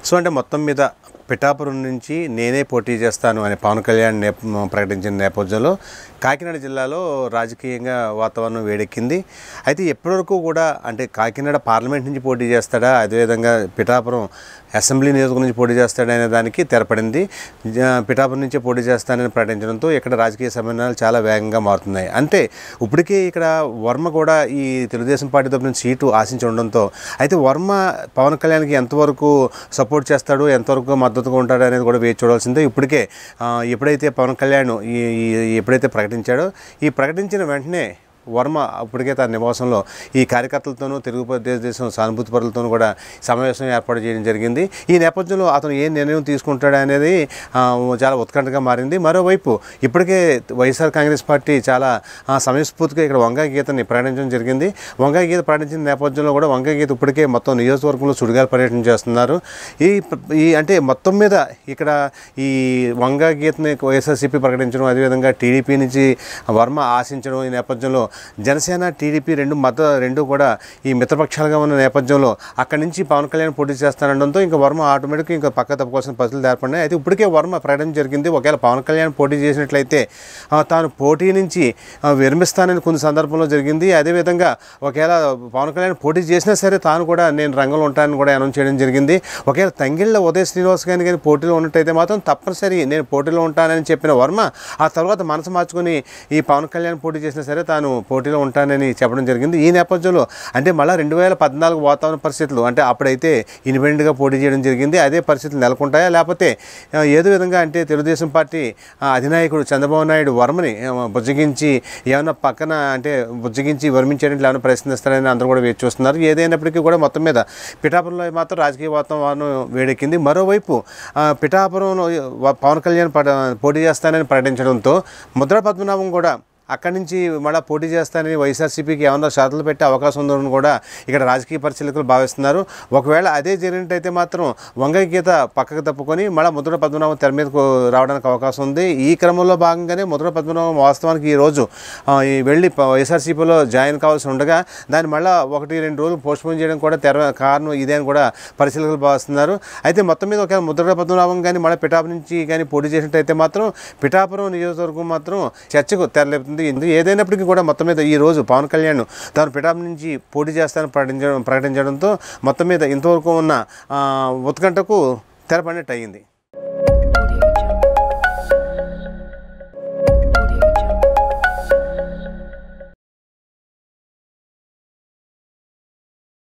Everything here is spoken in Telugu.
సో అంటే మొత్తం మీద పిఠాపురం నుంచి నేనే పోటీ చేస్తాను అని పవన్ కళ్యాణ్ ప్రకటించిన నేపథ్యంలో కాకినాడ జిల్లాలో రాజకీయంగా వాతావరణం వేడెక్కింది. అయితే ఎప్పటివరకు కూడా అంటే కాకినాడ పార్లమెంట్ నుంచి పోటీ చేస్తాడా, అదేవిధంగా పిఠాపురం అసెంబ్లీ నియోజకవర్గం నుంచి పోటీ చేస్తాడా అనే దానికి తెరపడింది. పిఠాపురం నుంచి పోటీ చేస్తానని ప్రకటించడంతో ఇక్కడ రాజకీయ సమన్వయాలు చాలా వేగంగా మారుతున్నాయి. అంటే ఇప్పటికే ఇక్కడ వర్మ కూడా ఈ తెలుగుదేశం పార్టీ తరపున సీటు ఆశించి ఉండడంతో అయితే వర్మ పవన్ కళ్యాణ్కి ఎంతవరకు సపోర్ట్ చేస్తాడు, ఎంతవరకు మద్దతుగా ఉంటాడు అనేది కూడా వేచి చూడాల్సిందే. ఇప్పటికే ఎప్పుడైతే పవన్ కళ్యాణ్ ఎప్పుడైతే ప్రకటించాడో ఈ ప్రకటించిన వెంటనే వర్మ అప్పటికే తన నివాసంలో ఈ కార్యకర్తలతోనూ తెలుగుదేశం సానుభూతి పరులతోనూ కూడా సమావేశం ఏర్పాటు చేయడం జరిగింది. ఈ నేపథ్యంలో అతను ఏ నిర్ణయం తీసుకుంటాడు అనేది చాలా ఉత్కంఠగా మారింది. మరోవైపు ఇప్పటికే వైఎస్ఆర్ కాంగ్రెస్ పార్టీ చాలా సమయస్ఫూర్తిగా ఇక్కడ వంగా గీతని ప్రకటించడం జరిగింది. వంగా గీత ప్రకటించిన నేపథ్యంలో కూడా వంగా గీత ఇప్పటికే మొత్తం నియోజకవర్గంలో సుడిగాలి పర్యటన చేస్తున్నారు. ఈ అంటే మొత్తం మీద ఇక్కడ ఈ వంగా గీతని వైఎస్ఆర్సీపీ ప్రకటించడం, అదేవిధంగా టీడీపీ నుంచి వర్మ ఆశించడం, ఈ నేపథ్యంలో జనసేన టీడీపీ రెండు కూడా ఈ మిత్రపక్షాలుగా ఉన్న నేపథ్యంలో అక్కడి నుంచి పవన్ కళ్యాణ్ పోటీ చేస్తానడంతో ఇంకా వర్మ ఆటోమేటిక్గా ఇంకా పక్క తప్పుకోవాల్సిన పరిస్థితులు ఏర్పడినాయి. అయితే ఇప్పటికే వర్మ ప్రకటన జరిగింది, ఒకవేళ పవన్ కళ్యాణ్ పోటీ చేసినట్లయితే తాను పోటీ నుంచి విరమిస్తానని కొన్ని సందర్భంలో జరిగింది. అదేవిధంగా ఒకవేళ పవన్ కళ్యాణ్ పోటీ చేసినా సరే తాను కూడా నేను రంగంలో ఉంటానని కూడా అనౌన్స్ చేయడం జరిగింది. ఒకవేళ తంగిళ్ళ ఉదయ శ్రీనివాస్ కానీ పోటీలో ఉన్నట్టయితే మాత్రం తప్పనిసరి నేను పోటీలో ఉంటానని చెప్పిన వర్మ ఆ తర్వాత మనసు మార్చుకొని ఈ పవన్ కళ్యాణ్ పోటీ చేసినా సరే తాను పోటీలో ఉంటానని చెప్పడం జరిగింది. ఈ నేపథ్యంలో అంటే మళ్ళీ 2014 వాతావరణ పరిస్థితులు అంటే అప్పుడైతే ఇండిపెండెంట్గా పోటీ చేయడం జరిగింది. అదే పరిస్థితులు నెలకొంటాయా, లేకపోతే ఏదో విధంగా అంటే తెలుగుదేశం పార్టీ అధినాయకుడు చంద్రబాబు నాయుడు వర్మని బుజ్జగించి ఏమైనా పక్కన అంటే బుజ్జగించి వర్మించేయడానికి ఏమైనా ప్రయత్నిస్తారని అందరూ కూడా వేచి చూస్తున్నారు. ఏదైనప్పటికీ కూడా మొత్తం మీద పిఠాపురంలో మాత్రం రాజకీయ వాతావరణం వేడెక్కింది. మరోవైపు పిఠాపురంలో పవన్ కళ్యాణ్ పోటీ చేస్తానని ప్రకటించడంతో ముద్ర పద్మనాభం కూడా అక్కడి నుంచి మళ్ళీ పోటీ చేస్తానని వైఎస్ఆర్సీపీకి ఏమన్నా షరతులు పెట్టే అవకాశం ఉందని కూడా ఇక్కడ రాజకీయ పరిశీలకులు భావిస్తున్నారు. ఒకవేళ అదే జరిగినట్టయితే మాత్రం వంగ గీత పక్కకు తప్పుకొని మళ్ళీ ముద్ర పద్మనాభం తెర మీదకు రావడానికి అవకాశం ఉంది. ఈ క్రమంలో భాగంగానే ముద్ర పద్మనాభం వాస్తవానికి ఈరోజు వెళ్ళి వైఎస్ఆర్సీపీలో జాయిన్ కావాల్సి ఉండగా దాన్ని మళ్ళీ 1-2 రోజులు పోస్ట్పోన్ చేయడం కూడా కారణం ఇదే అని కూడా పరిశీలకులు భావిస్తున్నారు. అయితే మొత్తం మీద ఒకవేళ ముద్ర పద్మనాభం కానీ మళ్ళీ పిఠాపురం నుంచి కానీ పోటీ చేసినట్టయితే మాత్రం పిఠాపురం నియోజకవర్గం మాత్రం చర్చకు తెరలేపుతుంది. ఏదైనప్పటికీ కూడా మొత్తం మీద ఈ రోజు పవన్ కళ్యాణ్ తాను పిఠాపురం నుంచి పోటీ చేస్తానని ప్రకటించడంతో మొత్తం మీద ఇంతవరకు ఉన్న ఉత్కంఠకు తెరపడినట్టు అయింది.